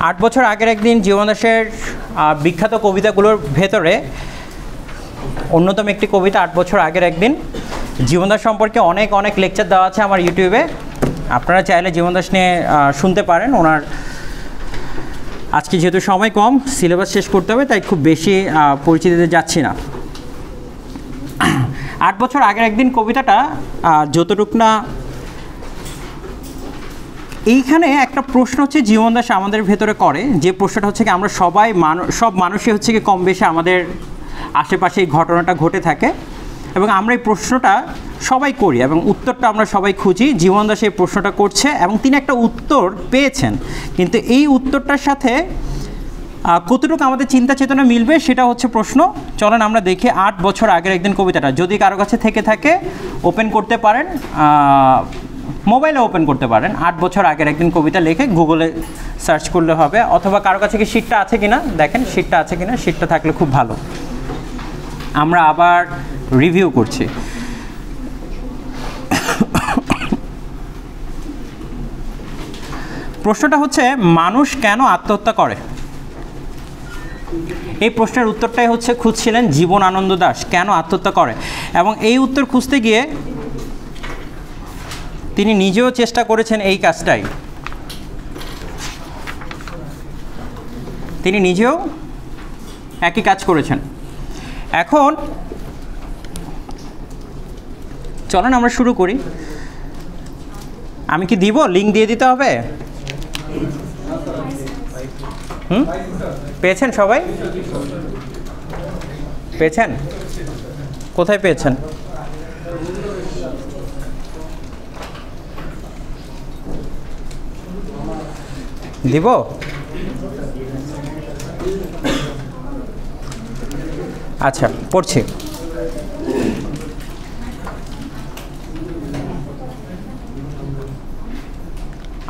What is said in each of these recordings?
8 বছর আগের একদিন জীবন দাশের বিখ্যাত কবিতাগুলোর ভেতরে অন্যতম একটি কবিতা 8 বছর আগের একদিন। জীবন দাশ সম্পর্কে অনেক অনেক লেকচার দেওয়া আছে আমার ইউটিউবে, আপনারা চাইলে জীবন দাশ নিয়ে শুনতে পারেন। ওনার আজকে যেহেতু সময় কম, সিলেবাস শেষ করতে হবে, তাই খুব বেশি পরিচিতিতে যাচ্ছি না। 8 বছর আগের একদিন কবিতাটা যতটুক না, এইখানে একটা প্রশ্ন হচ্ছে জীবন দাশ আমাদের ভেতরে করে, যে প্রশ্নটা হচ্ছে কি আমরা সব মানুষই হচ্ছে কি কম বেশি আমাদের আশেপাশে এই ঘটনাটা ঘটে থাকে এবং আমরা এই প্রশ্নটা সবাই করি এবং উত্তরটা আমরা সবাই খুঁজি। জীবন দাশ এই প্রশ্নটা করছে এবং তিনি একটা উত্তর পেয়েছেন, কিন্তু এই উত্তরটার সাথে কতটুকু আমাদের চিন্তা চেতনা মিলবে সেটা হচ্ছে প্রশ্ন। চলেন আমরা দেখি 8 বছর আগের একদিন কবিতাটা। যদি কারো কাছে থেকে থাকে ওপেন করতে পারেন, মোবাইলে ওপেন করতে পারেন। 8 বছর আগের একদিন কবিতা লিখে গুগলে সার্চ করলে হবে, অথবা কারো কাছে কি শিটটা আছে কিনা দেখেন, শিটটা আছে কিনা। শিটটা থাকলে খুব ভালো, আমরা আবার রিভিউ করছি। প্রশ্নটা হচ্ছে মানুষ কেন আত্মহত্যা করে? এই প্রশ্নের উত্তরটাই হচ্ছে খুঁজছিলেন জীবনানন্দ দাশ, কেন আত্মহত্যা করে। এবং এই উত্তর খুঁজতে গিয়ে তিনি নিজেও চেষ্টা করেছেন এই কাজটাই। তিনি নিজেও একই কাজ করেছেন। এখন চলেন আমরা শুরু করি। আমি কি দিব? লিঙ্ক দিয়ে দিতে হবে? পেয়েছেন সবাই? পেয়েছেন? কোথায় পেয়েছেন? দিব? আচ্ছা, পড়ছি।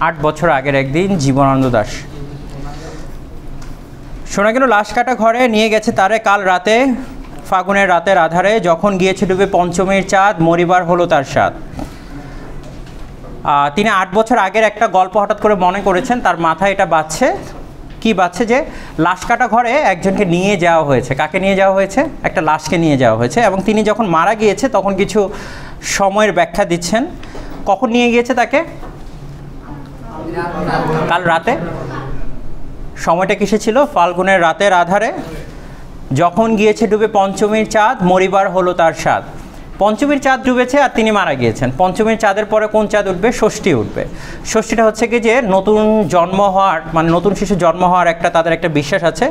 8 বছর আগের একদিন জীবনানন্দ দাশ। শোনা গেল লাশ কাটা ঘরে নিয়ে গেছে তারে কাল রাতে, ফাগুনের রাতের আধারে, যখন গিয়েছে ডুবে পঞ্চমীর চাঁদ, মরিবার হলো তার স্বাদ। তিনি 8 বছর আগের একটা গল্প হঠাৎ করে মনে করেছেন, তার মাথায় এটা বাজছে। কি বাজছে? যে লাশ কাটা ঘরে একজনকে নিয়ে যাওয়া হয়েছে। কাকে নিয়ে যাওয়া হয়েছে? একটা লাশকে নিয়ে যাওয়া হয়েছে এবং তিনি যখন মারা গিয়েছে তখন কিছু সময়ের ব্যাখ্যা দিচ্ছেন। কখন নিয়ে গিয়েছে তাকে? কাল রাতে। সময়টা কিসে ছিল? ফাল্গুনের রাতের আধারে, যখন গিয়েছে ডুবে পঞ্চমীর চাঁদ, মরিবার হলো তার স্বাদ। পঞ্চমীর চাঁদ ডুবেছে আর তিনি মারা গিয়েছেন। পঞ্চমীর চাঁদের পরে কোন চাঁদ উঠবে? ষষ্ঠী উঠবে। ষষ্ঠীটা হচ্ছে কি যে নতুন জন্ম হওয়ার, মানে নতুন শিশু জন্ম হওয়ার তাদের একটা বিশ্বাস আছে।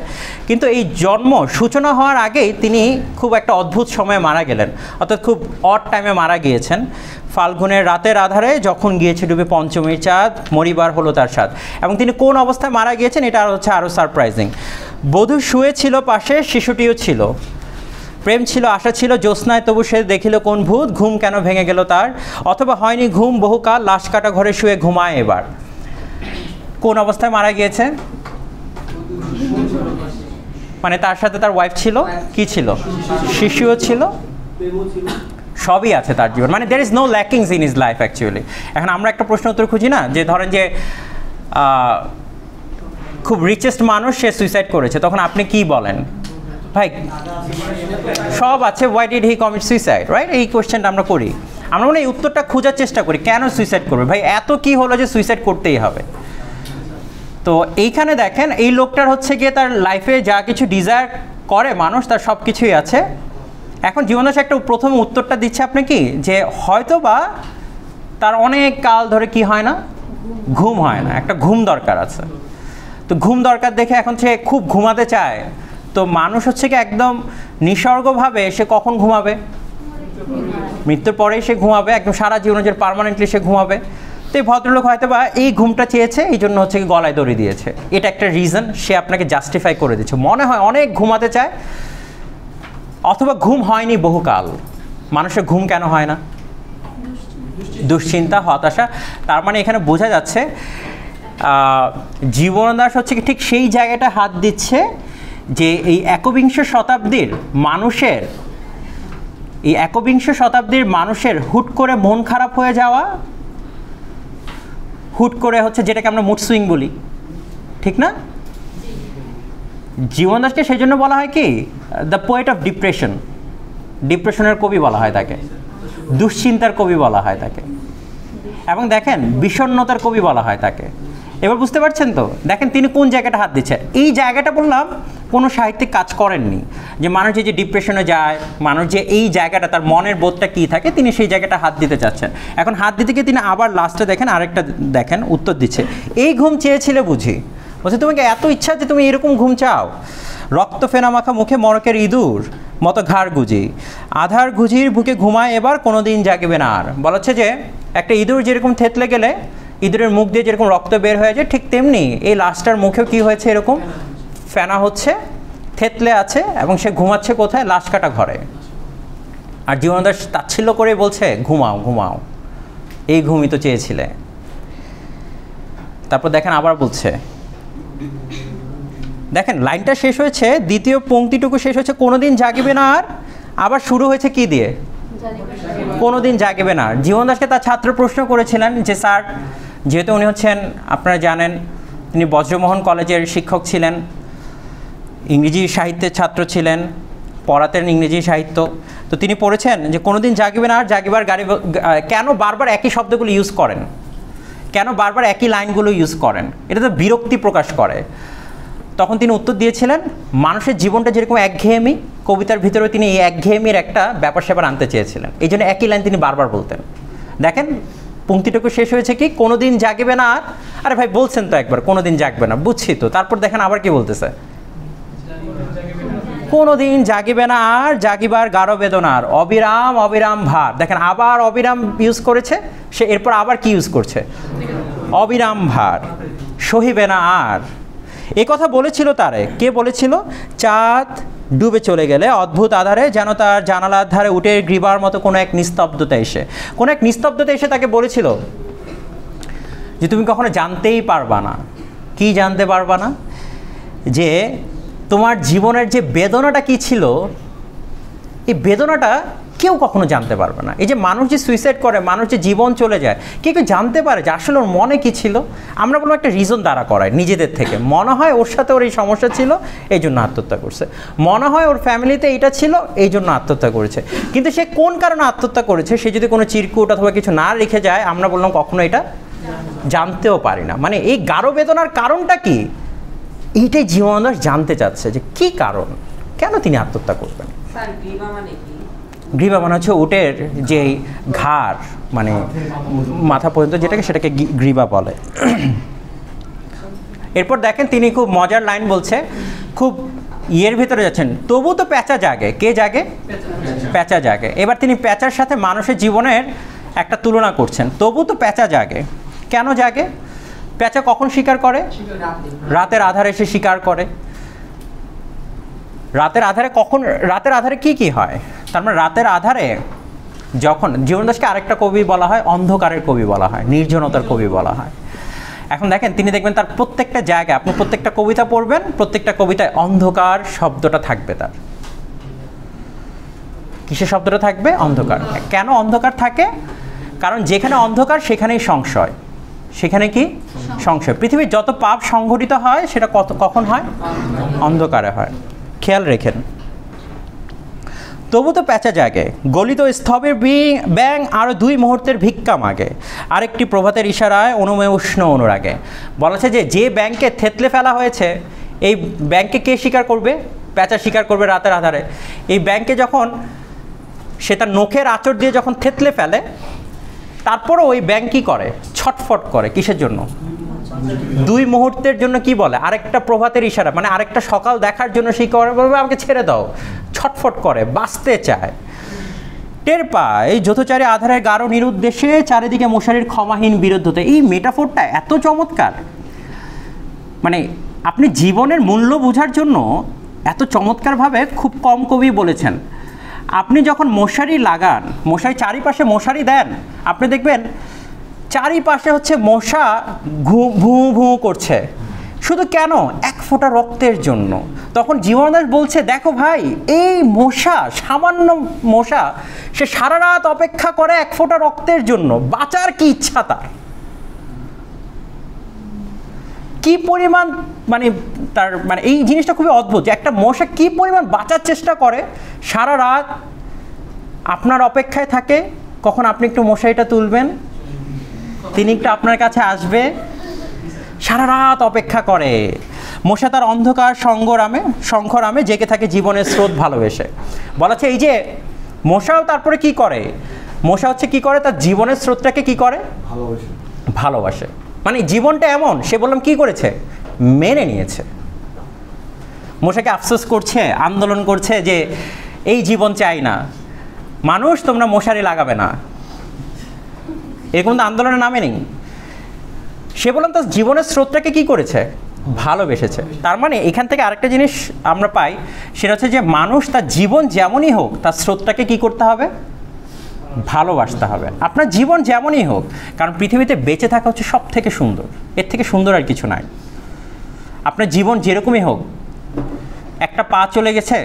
কিন্তু এই জন্ম সূচনা হওয়ার আগেই তিনি খুব একটা অদ্ভুত সময়ে মারা গেলেন, অর্থাৎ খুব অড টাইমে মারা গিয়েছেন। ফাল্গুনের রাতের আধারে, যখন গিয়েছে ডুবে পঞ্চমীর চাঁদ, মরিবার হলো তার স্বাদ। এবং তিনি কোন অবস্থায় মারা গিয়েছেন এটা হচ্ছে আরও সারপ্রাইজিং। বধূ শুয়ে ছিল পাশে, শিশুটিও ছিল, প্রেম ছিল, আশা ছিল, জ্যোৎস্নায় তবু সে দেখিল কোন ভূত, ঘুম কেন ভেঙে গেল তার, অথবা হয়নি ঘুম বহুকাল, লাশ কাটা ঘরে শুয়ে ঘুমায় এবার। কোন অবস্থায় মারা গিয়েছে? মানে তার সাথে তার ওয়াইফ ছিল, কি ছিল? শিশুও ছিল, সবই আছে তার জীবন। মানে there is no lackings in his life actually. এখন আমরা একটা প্রশ্ন উত্তর খুঁজি না, যে ধরেন যে খুব রিচেস্ট মানুষ, সে সুইসাইড করেছে, তখন আপনি কি বলেন? ভাই সব আছে, why did he commit suicide, right? এই কোয়েশ্চেনটা আমরা করি। আমরা মানে এই উত্তরটা খোঁজার চেষ্টা করি, কেন সুইসাইড করবে ভাই, এত কি হলো যে সুইসাইড করতেই হবে। তো এইখানে দেখেন এই লোকটার হচ্ছে গিয়ে তার লাইফে যা কিছু ডিজায়ার করে মানুষ, তার সব কিছুই আছে। এখন জীবন দাশ একটা প্রথম উত্তরটা দিচ্ছে আপনি কি, যে হয়তো বা তার অনেক কাল ধরে কি হয় না, ঘুম হয় না, একটা ঘুম দরকার আছে। তো ঘুম দরকার দেখে এখন সে খুব ঘুমাতে চায়। তো মানুষ হচ্ছে কি একদম নিসর্গভাবে সে কখন ঘুমাবে? মৃত্যুর পরেই সে ঘুমাবে, একদম সারা জীবনের পার্মানেন্টলি সে ঘুমাবে। তো এই ভদ্রলোক হয়তো বা এই ঘুমটা চেয়েছে, এই জন্য হচ্ছে কি গলায় দড়ি দিয়েছে। এটা একটা রিজন, সে আপনাকে জাস্টিফাই করে দিচ্ছে। মনে হয় অনেক ঘুমাতে চায়, অথবা ঘুম হয়নি বহুকাল। মানুষের ঘুম কেন হয় না? দুশ্চিন্তা, হতাশা। তার মানে এখানে বোঝা যাচ্ছে জীবন দাশ হচ্ছে কি ঠিক সেই জায়গাটা হাত দিচ্ছে, যে এই একবিংশ শতাব্দীর মানুষের হুট করে মন খারাপ হয়ে যাওয়া, হুট করে হচ্ছে যেটাকে আমরা মুড সুইং বলি, ঠিক না? জীবন দাসকে সেই জন্য বলা হয় কি দ্য পোয়েট অফ ডিপ্রেশন, ডিপ্রেশনের কবি বলা হয় তাকে, দুশ্চিন্তার কবি বলা হয় তাকে, এবং দেখেন বিষণ্ণতার কবি বলা হয় তাকে। এবার বুঝতে পারছেন তো? দেখেন তিনি কোন জায়গাটা হাত দিচ্ছেন। এই জায়গাটা বললাম কোনো সাহিত্যিক কাজ করেননি, যে মানুষ যে ডিপ্রেশনে যায়, মানুষ যে এই জায়গাটা তার মনের বোধটা কী থাকে, তিনি সেই জায়গাটা হাত দিতে চাচ্ছেন। এখন হাত দিতে গিয়ে তিনি আবার লাস্টে দেখেন আরেকটা দেখেন উত্তর দিচ্ছে, এই ঘুম চেয়েছিলে বুঝি, বলছে তোমাকে এত ইচ্ছা যে তুমি এরকম ঘুম চাও, রক্ত ফেনা মাখা মুখে মরকের ইঁদুর মতো ঘাড় গুজি, আধার গুজির বুকে ঘুমায় এবার কোনো দিন জাগবে না আর। বলা হচ্ছে যে একটা ইঁদুর যেরকম থেতলে গেলে ইঁদুরের মুখ দিয়ে যেরকম রক্ত বের হয়ে যায়, ঠিক তেমনি এই লাশটার মুখেও কি হয়েছে, এরকম ফেনা হচ্ছে, থেতলে আছে, এবং সে ঘুমাচ্ছে কোথায়, লাশ কাটা ঘরে। আর জীবন দাস তাচ্ছিল্য করে বলছে ঘুমাও ঘুমাও, এই ঘুমই তো চেয়েছিলে। তারপর দেখেন আবার বলছে, দেখেন লাইনটা শেষ হয়েছে, দ্বিতীয় পংক্তিটুকু শেষ হয়েছে কোনোদিন জাগিবে না আর, আবার শুরু হয়েছে কি দিয়ে, কোনোদিন জাগিবে না। জীবন দাসকে তার ছাত্র প্রশ্ন করেছিলেন যে স্যার, যেহেতু উনি হচ্ছেন আপনারা জানেন তিনি বজ্রমোহন কলেজের শিক্ষক ছিলেন, ইংরেজি সাহিত্যের ছাত্র ছিলেন, পড়াতেন ইংরেজি সাহিত্য, তো তিনি পড়েছেন যে কোনোদিন জাগিবে না আর, জাগিবার গাড়ি, কেন বারবার একই শব্দগুলো ইউজ করেন, কেন বারবার একই লাইনগুলো ইউজ করেন, এটা তো বিরক্তি প্রকাশ করে। তখন তিনি উত্তর দিয়েছিলেন মানুষের জীবনটা যেরকম একঘেয়েমি, কবিতার ভিতরে তিনি এই একঘেয়েমির একটা ব্যাপার স্যাপার আনতে চেয়েছিলেন, এই জন্য একই লাইন তিনি বারবার বলতেন। দেখেন পংক্তিটুকু শেষ হয়েছে কি কোনোদিন জাগিবে না আর, আরে ভাই বলছেন তো একবার কোনোদিন জাগবে না, বুঝছি তো, তারপর দেখেন আবার কি বলতেছে, কোনোদিন জাগিবে না আর, জাগিবার গাঢ় বেদনার অবিরাম অবিরাম ভার। দেখেন আবার অবিরাম ইউজ করেছে সে, এরপর আবার কি ইউজ করছে, অবিরাম ভার সহিবে না আর। এ কথা বলেছিল তারে, কে বলেছিল, চাঁদ ডুবে চলে গেলে অদ্ভুত আধারে যেন তার জানালার ধারে উঠে গ্রীবার মতো কোনো এক নিস্তব্ধতা এসে, কোনো এক নিস্তব্ধতা এসে তাকে বলেছিল যে তুমি কখনো জানতেই পারবা না। কি জানতে পারবা না? যে তোমার জীবনের যে বেদনাটা কি ছিল, এই বেদনাটা কেউ কখনো জানতে পারবে না। এই যে মানুষ যে সুইসাইড করে, মানুষ যে জীবন চলে যায়, কেউ কেউ জানতে পারে যে আসলে ওর মনে কি ছিল। আমরা বলবো একটা রিজন দাঁড়া করায় নিজেদের থেকে, মনে হয় ওর সাথে ওর এই সমস্যা ছিল এই জন্য আত্মহত্যা করছে, মনে হয় ওর ফ্যামিলিতে এইটা ছিল এই জন্য আত্মহত্যা করেছে, কিন্তু সে কোন কারণে আত্মহত্যা করেছে সে যদি কোনো চিরকুট অথবা কিছু না রেখে যায়, আমরা বললাম কখনো এটা জানতেও পারি না। মানে এই গাঢ় বেদনার কারণটা কি, এইটাই জীবন দাস জানতে চাচ্ছে যে কি কারণ, কেন তিনি আত্মহত্যা করবেন। গ্রীবা মানে হচ্ছে উটের যে ঘাড়, মানে মাথা পর্যন্ত যেটাকে, সেটাকে গ্রীবা বলে। এরপর দেখেন তিনি খুব মজার লাইন বলছে, খুব ইয়ের ভিতরে যাচ্ছেন, তবু তো প্যাঁচা জাগে, কে জাগে, প্যাঁচা জাগে। এবার তিনি প্যাঁচার সাথে মানুষের জীবনের একটা তুলনা করছেন, তবু তো প্যাঁচা জাগে, কেন জাগে? প্যাঁচা কখন শিকার করে, রাতের আধারে সে শিকার করে। রাতের আধারে কখন, রাতের আধারে কি কি হয়, তার মানে রাতের আধারে যখন, জীবন দাসকে আরেকটা কবি বলা হয় অন্ধকারের কবি বলা হয়, নির্জনতার কবি বলা হয়। এখন দেখেন তিনি দেখবেন তার প্রত্যেকটা জায়গায়, আপনি প্রত্যেকটা কবিতা পড়বেন, প্রত্যেকটা কবিতায় অন্ধকার শব্দটা থাকবে তার। কিসের শব্দটা থাকবে, অন্ধকার। কেন অন্ধকার থাকে? কারণ যেখানে অন্ধকার সেখানেই সংশয়, সেখানে কি সংশয়। পৃথিবীর যত পাপ সংঘটিত হয় সেটা কখন হয়, অন্ধকারে হয়, খেয়াল রেখেন। তবু তো প্যাঁচা জাগে, গলিত স্তবের ব্যাং আরও 2 মুহূর্তের ভিক্ষা মাগে, আরেকটি প্রভাতের ইশারায় অনুমেয় উষ্ণ অনুরাগে। বলা আছে যে ব্যাংকে থেতলে ফেলা হয়েছে, এই ব্যাংকে কে শিকার করবে, প্যাঁচা শিকার করবে রাতের আধারে। এই ব্যাংকে যখন সে তার নখের আঁচড় দিয়ে যখন থেতলে ফেলে, তারপরও ওই ব্যাংক কী করে, ছটফট করে, কিসের জন্য, 2 মুহূর্তের জন্য। কি বলে, আরেকটা প্রভাতের ইশারা, মানে আরেকটা সকাল দেখার জন্য সে করে, বলবে আমাকে ছেড়ে দাও, ছটফট করে, বাঁচতে চায়। টের পায় যথোচারে আধারের গাঢ় নিরুদ্দেশে, চারিদিকে মশারির ক্ষমাহীন বিরুদ্ধতা। এই মেটাফোরটা এত চমৎকার, মানে আপনি জীবনের মূল্য বোঝার জন্য এত চমৎকারভাবে খুব কম কবি বলেছেন। আপনি যখন মশারি লাগান, মশারি চারিপাশে মশারি দেন, আপনি দেখবেন চারিপাশে হচ্ছে মশা ভু ভু করছে, শুধু কেন, 1 ফোঁটা রক্তের জন্য। তখন জীবন দাস বলছে দেখো ভাই, এই মশা, সামান্য মশা, সে সারা রাত অপেক্ষা করে 1 ফোঁটা রক্তের জন্য, বাঁচার কি ইচ্ছা তার। কি পরিমাণ মানে তার মানে এই জিনিসটা খুবই অদ্ভুত যে একটা মশা কি পরিমাণ বাঁচার চেষ্টা করে, সারা রাত আপনার অপেক্ষায় থাকে কখন আপনি একটু মশারিটা তুলবেন, তিনি একটু আপনার কাছে আসবে, সারা রাত অপেক্ষা করে। মশা তার অন্ধকার সংঘরামে জেগে থাকে জীবনের স্রোত ভালোবেসে। বলা হচ্ছে এই যে মশাও তারপরে কি করে, মশা হচ্ছে কি করে, তার জীবনের স্রোতটাকে কি করে, ভালোবাসে। মানে জীবনটা এমন, সে বললাম কি করেছে, মেনে নিয়েছে। মশাকে আফসোস করছে, আন্দোলন করছে যে এই জীবন চাই না, মানুষ তোমরা মশারি লাগাবে না, এরকম তো আন্দোলনের নামে নেই। সে বললাম তার জীবনের স্রোতটাকে কি করেছে, ভালোবেসেছে। তার মানে এখান থেকে আরেকটা জিনিস আমরা পাই, সেটা হচ্ছে যে মানুষ তার জীবন যেমনই হোক তার স্রোতটাকে কি করতে হবে, ভালোবাসতে হবে। আপনার জীবন যেমনই হোক, কারণ পৃথিবীতে বেঁচে থাকা হচ্ছে সব থেকে সুন্দর, এর থেকে সুন্দর আর কিছু নাই। আপনার জীবন যেরকমই হোক, একটা পা চলে গেছে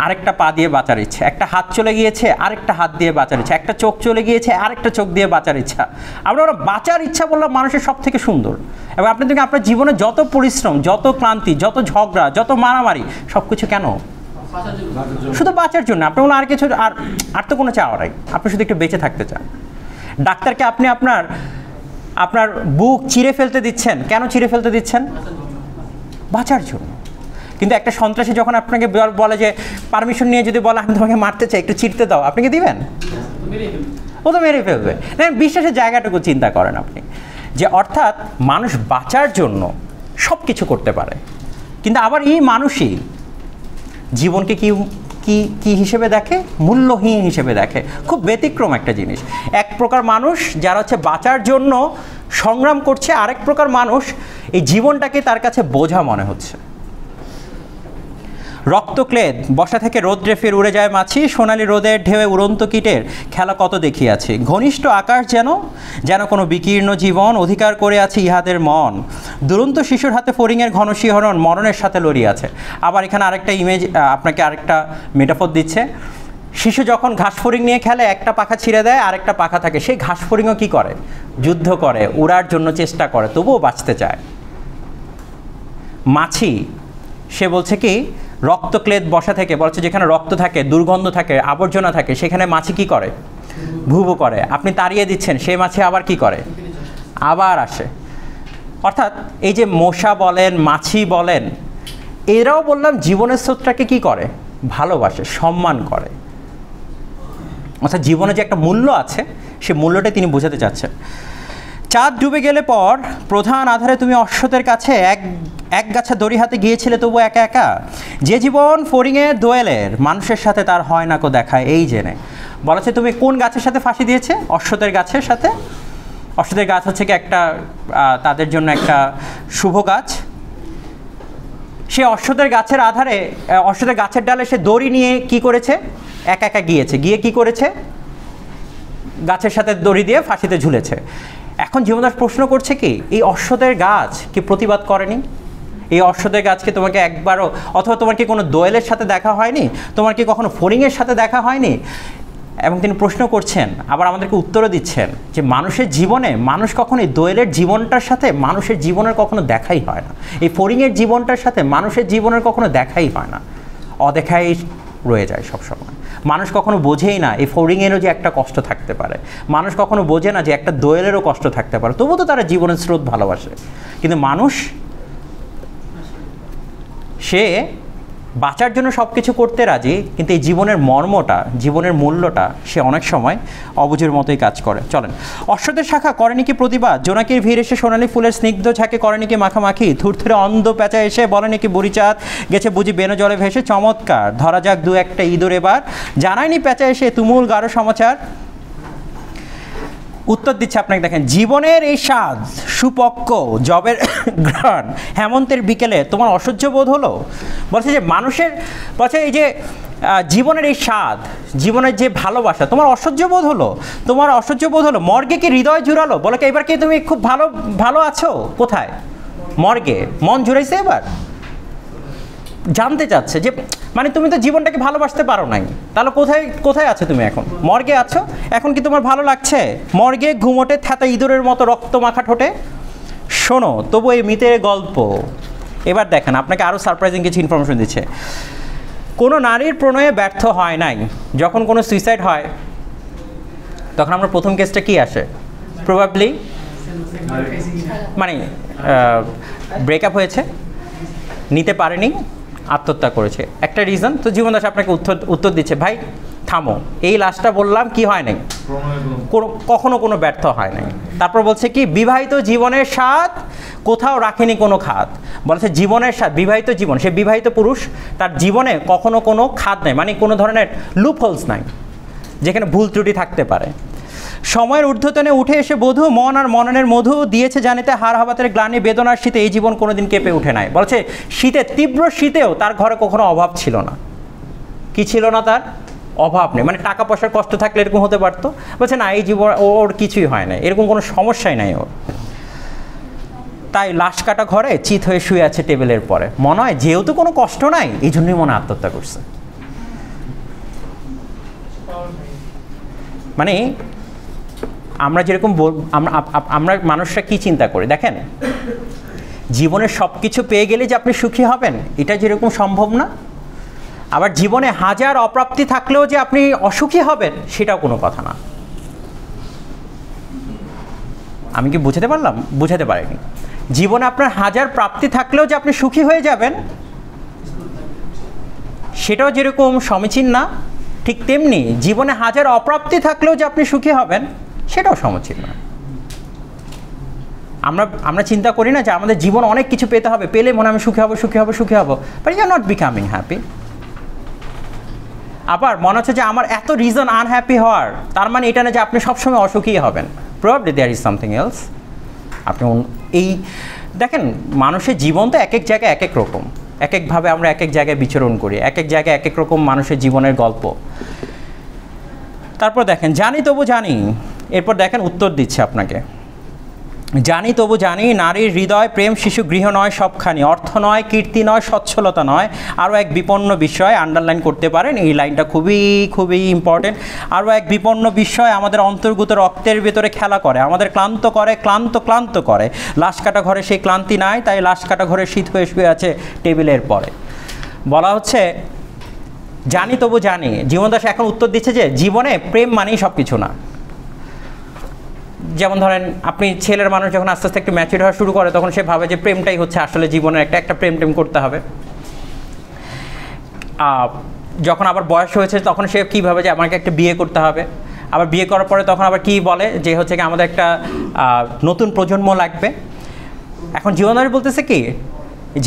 আরেকটা পা দিয়ে বাঁচার ইচ্ছা, একটা হাত চলে গিয়েছে আরেকটা হাত দিয়ে বাঁচার ইচ্ছা, একটা চোখ চলে গিয়েছে আরেকটা চোখ দিয়ে বাঁচার ইচ্ছা। আমরা বাঁচার ইচ্ছা বললাম মানুষের সব থেকে সুন্দর। এবং আপনি দেখেন আপনার জীবনে যত পরিশ্রম, যত ক্লান্তি, যত ঝগড়া, যত মারামারি, সব কিছু কেন, শুধু বাঁচার জন্য। আপনি বলুন আর কিছু, আর তো কোনো চাওয়া নাই, আপনি শুধু একটু বেঁচে থাকতে চান। ডাক্তারকে আপনি আপনার বুক চিরে ফেলতে দিচ্ছেন, কেন চিরে ফেলতে দিচ্ছেন, বাঁচার জন্য। কিন্তু একটা সন্ত্রাসী যখন আপনাকে বলে যে পারমিশন নিয়ে যদি বলে আমি তোমাকে মারতে চাই, একটু চিরতে দাও, আপনি কি দিবেন? ও তো মেরে ফেলবে। বিশ্বাসের জায়গাটুকু চিন্তা করেন আপনি, যে অর্থাৎ মানুষ বাঁচার জন্য সব কিছু করতে পারে, কিন্তু আবার এই মানুষই জীবনকে কি হিসেবে দেখে, মূল্যহীন হিসেবে দেখে। খুব ব্যতিক্রম একটা জিনিস। এক প্রকার মানুষ যারা হচ্ছে বাঁচার জন্য সংগ্রাম করছে, আরেক প্রকার মানুষ এই জীবনটাকে তার কাছে বোঝা মনে হচ্ছে। রক্তক্লেদ বসা থেকে রোদ্রে ফের উড়ে যায় মাছি, সোনালি রোদের ঢেউয়ে উড়ন্ত কীটের খেলা কত দেখিয়াছি। ঘনিষ্ঠ আকাশ যেন কোনো বিকীর্ণ জীবন, অধিকার করে আছে ইহাদের মন। দুরন্ত শিশুর হাতে ফড়িংয়ের ঘন শিহরণ, মরণের সাথে লড়িয়াছে। আবার এখানে আরেকটা ইমেজ, আপনাকে আরেকটা মেটাফর দিচ্ছে। শিশু যখন ঘাস ফড়িং নিয়ে খেলে, একটা পাখা ছিঁড়ে দেয়, আরেকটা পাখা থাকে, সেই ঘাস ফড়িংও কী করে, যুদ্ধ করে, উড়ার জন্য চেষ্টা করে, তবুও বাঁচতে চায়। মাছি সে বলছে কি, রক্তক্লেদ বসা থেকে, বলছে যেখানে রক্ত থাকে, দুর্গন্ধ থাকে, আবর্জনা থাকে, সেখানে মাছি কি করে, ভুভু করে। আপনি তাড়িয়ে দিচ্ছেন, সেই মাছি আবার কি করে, আবার আসে। অর্থাৎ এই যে মশা বলেন, মাছি বলেন, এরাও বললাম জীবনের স্রোতটাকে কি করে, ভালোবাসে, সম্মান করে। অর্থাৎ জীবনে যে একটা মূল্য আছে, সে মূল্যটাই তিনি বোঝাতে চাচ্ছেন। চাঁদ ডুবে গেলে পর প্রধান আধারে তুমি অশ্বতের কাছে এক গাছা দড়ি হাতে গিয়েছিলে তবু একা একা। যে জীবন ফড়িংয়ের দোয়েলের, মানুষের সাথে তার হয় না কো দেখা এই জেনে। বলেছে তুমি কোন গাছের সাথে ফাঁসি দিয়েছে, অশ্বতের গাছের সাথে। অশ্বতের গাছ হচ্ছে কি একটা তাদের জন্য একটা শুভ গাছ। সে অশ্বতের গাছের আধারে, অশ্বতের গাছের ডালে সে দড়ি নিয়ে কি করেছে, একা একা গিয়েছে, গিয়ে কি করেছে, গাছের সাথে দড়ি দিয়ে ফাঁসিতে ঝুলেছে। এখন জীবনদাস প্রশ্ন করছে কি, এই অশ্বতের গাছ কি প্রতিবাদ করেনি? এই অশ্বতের গাছকে তোমাকে একবারও, অথবা তোমার কি কোনো দোয়েলের সাথে দেখা হয়নি, তোমার কি কখনো ফড়িংয়ের সাথে দেখা হয়নি? এবং তিনি প্রশ্ন করছেন, আবার আমাদেরকে উত্তরও দিচ্ছেন যে মানুষের জীবনে মানুষ কখনো এই দোয়েলের জীবনটার সাথে মানুষের জীবনের কখনো দেখাই হয় না, এই ফড়িংয়ের জীবনটার সাথে মানুষের জীবনের কখনো দেখাই হয় না, অদেখাই রয়ে যায় সবসময়। মানুষ কখনো বোঝেই না এই ফড়িংয়েরও যে একটা কষ্ট থাকতে পারে, মানুষ কখনো বোঝে না যে একটা দোয়েলেরও কষ্ট থাকতে পারে, তবুও তো তারা জীবনের স্রোত ভালোবাসে। কিন্তু মানুষ সে বাঁচার জন্য সব কিছু করতে রাজি, কিন্তু এই জীবনের মর্মটা, জীবনের মূল্যটা সে অনেক সময় অবুঝের মতোই কাজ করে। চলেন, অশ্বতের শাখা করেনি কি প্রতিবাদ, জোনাকির ভিড় এসে সোনালি ফুলের স্নিগ্ধ ঝাঁকে করেনি কি মাখামাখি, থুরথুরে অন্ধ পেঁচা এসে বলেনি কি বুড়িচাঁদ গেছে বুঝি বেনো জলে ভেসে, চমৎকার ধরা যাক দু একটা ইঁদুর এবার, জানায়নি পেঁচা এসে তুমুল গাঢ় সমাচার। উত্তর দিচ্ছে আপনাকে, দেখেন, জীবনের এই স্বাদ সুপক্ক জবের ঘ্রাণ হেমন্তের বিকেলে তোমার অসহ্য বোধ হলো। বলছে যে মানুষের, বলছে এই যে জীবনের এই স্বাদ, জীবনের যে ভালোবাসা, তোমার অসহ্য বোধ হলো, তোমার অসহ্য বোধ হলো, মর্গে কি হৃদয় জুড়ালো। বলে কি এবার কি তুমি খুব ভালো আছো, কোথায়, মর্গে মন জুড়াইছে। এবার জানতে চাচ্ছে যে মানে তুমি তো জীবনটাকে ভালোবাসতে পারো নাই, তাহলে কোথায় আছো তুমি, এখন মর্গে আছো, এখন কি তোমার ভালো লাগছে? মর্গে ঘুমোটে থ্যাতা ইঁদুরের মতো রক্ত মাখা ঠোঁটে শোনো তবু এই মিথের গল্প। এবার দেখেন আপনাকে আরও সারপ্রাইজিং কিছু ইনফরমেশন দিচ্ছে। কোনো নারীর প্রণয়ে ব্যর্থ হয় নাই। যখন কোনো সুইসাইড হয় তখন আমরা প্রথম কেসটা কি আসে? প্রবাবলি মানে ব্রেকআপ হয়েছে, নিতে পারেনি, আত্মহত্যা করেছে, একটা রিজন। তো জীবন দাস আপনাকে উত্তর দিচ্ছে, ভাই থামো, এই লাস্টটা বললাম কি হয় নাই, কখনো কোনো ব্যর্থ হয় নাই। তারপর বলছে কি, বিবাহিত জীবনের স্বাদ কোথাও রাখেনি কোনো খাত। বলছে জীবনের স্বাদ, বিবাহিত জীবন, সে বিবাহিত পুরুষ, তার জীবনে কখনো কোনো খাত নেই, মানে কোনো ধরনের লুপ হোলস নাই যেখানে ভুল ত্রুটি থাকতে পারে। সময়ের ঊর্ধ্বতনে উঠে এসে বধূ মন আর মননের মধু দিয়েছে জানিতে হার হাবাতের গ্লানি বেদনার শীতে এই জীবন কোনোদিন কেঁপে উঠে নাই। বলছে শীতে, তীব্র শীতেও তার ঘরে কখনো অভাব ছিল না। কি ছিল না? তার অভাব নেই। মানে টাকা পয়সার কষ্ট থাকলে এরকম হতে পারতো। বলছে না, এই জীবন ওর কিছুই হয় না, এরকম কোনো সমস্যাই নাই ওর। তাই লাশ কাটা ঘরে চিত হয়ে শুয়ে আছে টেবিলের পরে। মনে হয় যেহেতু কোনো কষ্ট নাই, এই জন্যই মনে আত্মহত্যা করছে। মানে আমরা যেরকম আমরা মানুষরা কি চিন্তা করি দেখেন, জীবনের সব কিছু পেয়ে গেলে যে আপনি সুখী হবেন এটা যেরকম সম্ভব না, আবার জীবনে হাজার অপ্রাপ্তি থাকলেও যে আপনি অসুখী হবেন সেটাও কোনো কথা না। আমি কি বুঝাতে পারলাম? বুঝাতে পারিনি। জীবনে আপনার হাজার প্রাপ্তি থাকলেও যে আপনি সুখী হয়ে যাবেন সেটাও যেরকম সমীচীন না, ঠিক তেমনি জীবনে হাজার অপ্রাপ্তি থাকলেও যে আপনি সুখী হবেন সেটাও সমীচীন না। আমরা চিন্তা করি না যে আমাদের জীবন অনেক কিছু পেতে হবে, পেলে মনে আমি সুখী হব, সুখী হব, সুখী হব, but you are not becoming happy. আবার মনে হচ্ছে যে আমার এত রিজন আনহ্যাপি হওয়ার, তার মানে এটা না যে আপনি সবসময় অসুখী হবেন। Probably there is something else. আপনি এই দেখেন, মানুষের জীবন তো এক এক জায়গায় এক এক রকম, এক একভাবে আমরা এক এক জায়গায় বিচরণ করি, এক এক জায়গায় এক এক রকম মানুষের জীবনের গল্প। তারপর দেখেন, জানি তবু জানি, এরপর দেখেন উত্তর দিচ্ছে আপনাকে, জানি তবু জানি নারীর হৃদয় প্রেম শিশু গৃহ নয় সবখানি, অর্থ নয়, কীর্তি নয়, সচ্ছলতা নয়, আরও এক বিপন্ন বিষয়, আন্ডারলাইন করতে পারেন, এই লাইনটা খুবই খুবই ইম্পর্টেন্ট। আরও এক বিপন্ন বিষয় আমাদের অন্তর্গত রক্তের ভেতরে খেলা করে, আমাদের ক্লান্ত করে, ক্লান্ত করে। লাশ কাটা ঘরে সেই ক্লান্তি নাই, তাই লাশ কাটা ঘরে শীত হয়ে শুয়ে আছে টেবিলের পরে। বলা হচ্ছে জানি তবু জানি। জীবন দাস এখন উত্তর দিচ্ছে যে জীবনে প্রেম মানেই সব কিছু না। যেমন ধরেন, আপনি ছেলের মানুষ যখন আস্তে আস্তে একটু ম্যাচিউর হওয়া শুরু করে তখন সে ভাবে যে প্রেমটাই হচ্ছে আসলে জীবনের একটা প্রেম করতে হবে। যখন আবার বয়স হয়েছে তখন সে কী ভাবে যে আমাকে একটা বিয়ে করতে হবে। আবার বিয়ে করার পরে তখন আবার কী বলে যে হচ্ছে কি আমাদের একটা নতুন প্রজন্ম লাগবে। এখন জীবনের বলতেছে কি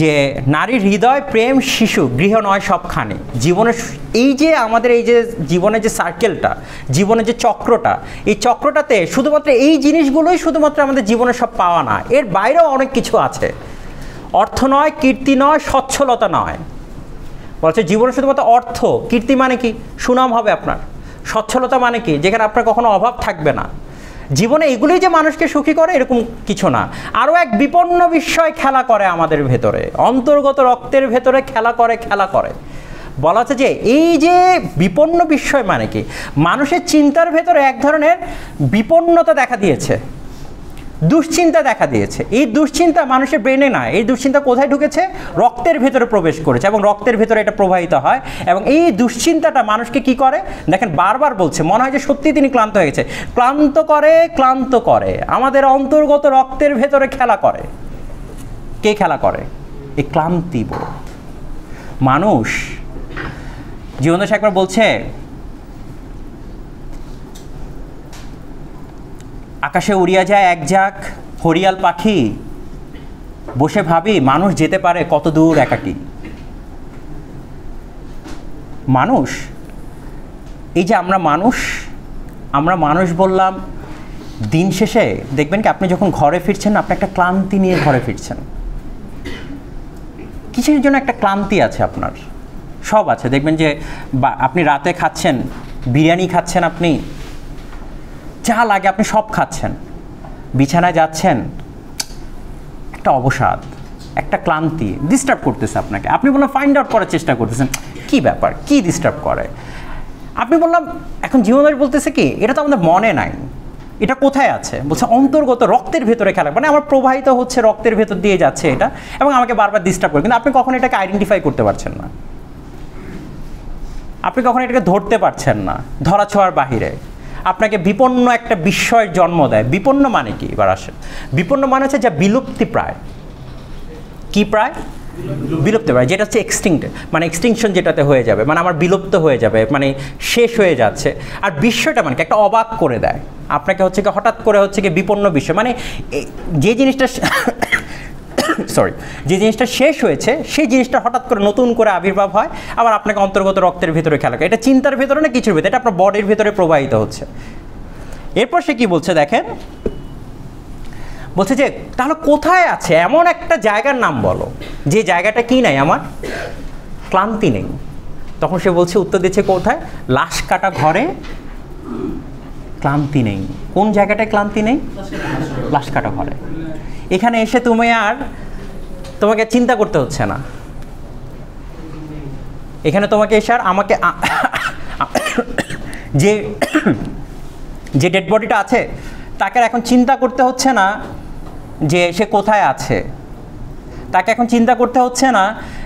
যে নারীর হৃদয় প্রেম শিশু গৃহ নয় সবখানে। জীবনের এই যে আমাদের এই যে জীবনের যে সার্কেলটা, জীবনের যে চক্রটা, এই চক্রটাতে শুধুমাত্র এই জিনিসগুলোই শুধুমাত্র আমাদের জীবনের সব পাওয়া না, এর বাইরেও অনেক কিছু আছে। অর্থ নয়, কীর্তি নয়, সচ্ছলতা নয়। বলছে জীবনে শুধুমাত্র অর্থ, কীর্তি মানে কি সুনাম হবে আপনার, সচ্ছলতা মানে কি যেখানে আপনার কখনো অভাব থাকবে না। জীবনে এগুলোই যে মানুষকে সুখী করে এরকম কিছু না। আরও এক বিপন্ন বিষয় খেলা করে আমাদের ভেতরে, অন্তর্গত রক্তের ভেতরে খেলা করে। বলা হচ্ছে যে এই যে বিপন্ন বিষয় মানে কি, মানুষের চিন্তার ভেতরে এক ধরনের বিপন্নতা দেখা দিয়েছে, দুশ্চিন্তা দেখা দিয়েছে। এই দুশ্চিন্তা মানুষের ব্রেনে না, এই দুশ্চিন্তা কোথায় ঢুকেছে? রক্তের ভেতরে প্রবেশ করেছে এবং রক্তের ভেতরে এটা প্রবাহিত হয়। এবং এই দুশ্চিন্তাটা মানুষকে কি করে দেখেন, বারবার বলছে, মনে হয় যে সত্যি তিনি ক্লান্ত হয়ে গেছে। ক্লান্ত করে আমাদের অন্তর্গত রক্তের ভেতরে খেলা করে। কে খেলা করে? এই ক্লান্তি বোধ। মানুষ জীবনদাস একবার বলছে, আকাশে উড়িয়া যায় এক ঝাঁক হরিয়াল পাখি, বসে ভাবি মানুষ যেতে পারে কত দূর একাকী। মানুষ, এই যে আমরা মানুষ বললাম, দিন শেষে দেখবেন কি আপনি যখন ঘরে ফিরছেন আপনি একটা ক্লান্তি নিয়ে ঘরে ফিরছেন। কিসের জন্য একটা ক্লান্তি আছে আপনার? সব আছে। দেখবেন যে আপনি রাতে খাচ্ছেন, বিরিয়ানি খাচ্ছেন, আপনি যা লাগে আপনি সব খাচ্ছেন, বিছানায় যাচ্ছেন, একটা অবসাদ, একটা ক্লান্তি ডিস্টার্ব করতেছে আপনাকে। আপনি বললাম ফাইন্ড আউট করার চেষ্টা করতেছেন কি ব্যাপার, কি ডিস্টার্ব করে। আপনি বললাম, এখন জীবনদাস বলতেছে কি এটা তো আমাদের মনে নাই, এটা কোথায় আছে? বলছে অন্তর্গত, রক্তের ভেতরে খেলা, মানে আমার প্রবাহিত হচ্ছে, রক্তের ভেতর দিয়ে যাচ্ছে এটা, এবং আমাকে বারবার ডিস্টার্ব করে, কিন্তু আপনি কখনো এটাকে আইডেন্টিফাই করতে পারছেন না, আপনি কখনো এটাকে ধরতে পারছেন না, ধরা ছোঁয়ার বাহিরে। আপনাকে বিপন্ন একটা বিস্ময়ের জন্ম দেয়। বিপন্ন মানে কি? এবার আসেন, বিপন্ন মানে হচ্ছে যা বিলুপ্তি প্রায়। কি প্রায়? বিলুপ্ত প্রায়, যেটা হচ্ছে এক্সটিংক্ট, মানে এক্সটিংশন যেটাতে হয়ে যাবে, মানে আমার বিলুপ্ত হয়ে যাবে, মানে শেষ হয়ে যাচ্ছে। আর বিস্ময়টা মানে কি? একটা অবাক করে দেয় আপনাকে, হচ্ছে কি হঠাৎ করে হচ্ছে কি বিপন্ন বিষয়, মানে যে জিনিসটা সরি, যে জিনিসটা শেষ হয়েছে সেই জিনিসটা হঠাৎ করে নতুন করে আবির্ভাব হয়, আবার আপনাকে অন্তর্গত রক্তের ভিতরে খেলা করে। এটা চিন্তার ভেতরে না কিছুর ভেতরে, এটা আপনার বডির ভেতরে প্রবাহিত হচ্ছে। এরপর সে কি বলছে দেখেন, বলছে যে তাহলে কোথায় আছে এমন একটা জায়গার নাম বলো যে জায়গাটা কি নাই আমার? ক্লান্তি নেই। তখন সে বলছে, উত্তর দিচ্ছে কোথায়? লাশ কাটা ঘরে ক্লান্তি নেই। কোন জায়গাটায় ক্লান্তি নেই? লাশ কাটা ঘরে। এখানে এসে তোমাকে চিন্তা করতে হচ্ছে না, এখানে তোমাকে এসে আর আমাকে যে ডেড বডিটা আছে তাকে এখন চিন্তা করতে হচ্ছে না যে সে কোথায় আছে, তাকে এখন চিন্তা করতে হচ্ছে না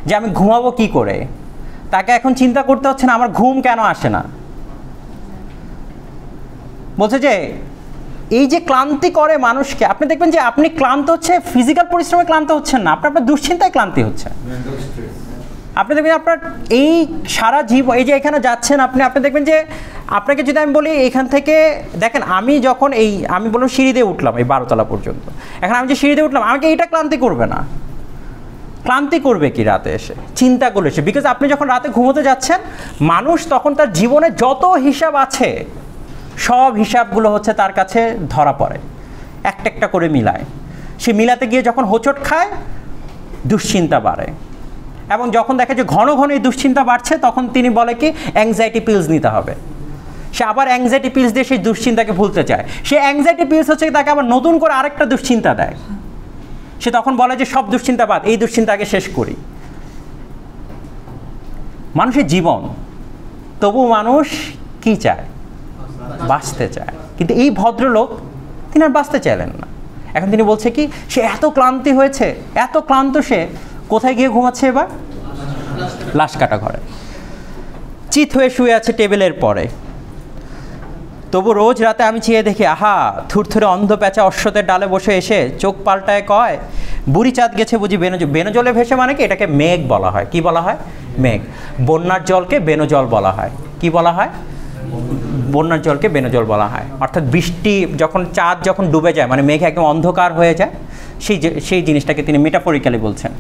যে আমি ঘুমাবো কি করে, তাকে এখন চিন্তা করতে হচ্ছে না আমার ঘুম কেন আসে না। বলছে যে এই যে ক্লান্তি করে মানুষকে, আপনি দেখবেন যে আপনি ক্লান্ত হচ্ছে ফিজিক্যাল পরিশ্রমে ক্লান্ত হচ্ছেন না, আপনার দুশ্চিন্তায় ক্লান্তি হচ্ছে। আপনি দেখবেন আপনার এই সারা জীবন, এই যে এখানে যাচ্ছেন আপনি দেখবেন যে আপনাকে যদি আমি বলি এখান থেকে দেখেন, আমি বললাম সিঁড়ি দিয়ে উঠলাম এই 12 তলা পর্যন্ত, এখন আমি যে সিঁড়ি দিয়ে উঠলাম, আমাকে এইটা ক্লান্তি করবে না। ক্লান্তি করবে কি রাতে এসে? চিন্তা করলে এসে, বিকজ আপনি যখন রাতে ঘুমোতে যাচ্ছেন, মানুষ তখন তার জীবনে যত হিসাব আছে সব হিসাবগুলো হচ্ছে তার কাছে ধরা পড়ে, একটা একটা করে মিলায়। সে মিলাতে গিয়ে যখন হোঁচট খায়, দুশ্চিন্তা বাড়ে, এবং যখন দেখে যে ঘন ঘন এই দুশ্চিন্তা বাড়ছে, তখন তিনি বলে কি অ্যাংজাইটি পিলস নিতে হবে। সে আবার অ্যাংজাইটি পিলস দিয়ে সেই দুশ্চিন্তাকে ভুলতে চায়। সে অ্যাংজাইটি পিলস হচ্ছে তাকে আবার নতুন করে আরেকটা দুশ্চিন্তা দেয়। সে তখন বলে যে সব দুশ্চিন্তা বাদ, এই দুশ্চিন্তাকে শেষ করি। মানুষের জীবন, তবু মানুষ কি চায়? বাঁচতে চায়। কিন্তু এই ভদ্রলোক তিনি আর বাঁচতে চাইলেন না। এখন তিনি বলছে কি, সে এত ক্লান্তি হয়েছে, এত ক্লান্ত, সে কোথায় গিয়ে ঘুমাচ্ছে এবার? লাশ কাটা ঘরে। চিত হয়ে শুয়ে আছে টেবিলের পরে। তবু রোজ রাতে আমি চেয়ে দেখি, আহা, থুরথুরে অন্ধ প্যাঁচা অশ্বতের ডালে বসে এসে চোখ পাল্টায় কয়, বুড়ি চাঁদ গেছে বুঝি বেনজলে ভেসে। মানে কি? এটাকে মেঘ বলা হয়। কি বলা হয়? মেঘ। বন্যার জলকে বেনজল বলা হয়। কি বলা হয়? বন্যার জলকে বেনজল বলা হয়। অর্থাৎ বৃষ্টি যখন, চাঁদ যখন ডুবে যায়, মানে মেঘ একদম অন্ধকার হয়ে যায়, সেই জিনিসটাকে তিনি মেটাফরিক্যালি বলছেন।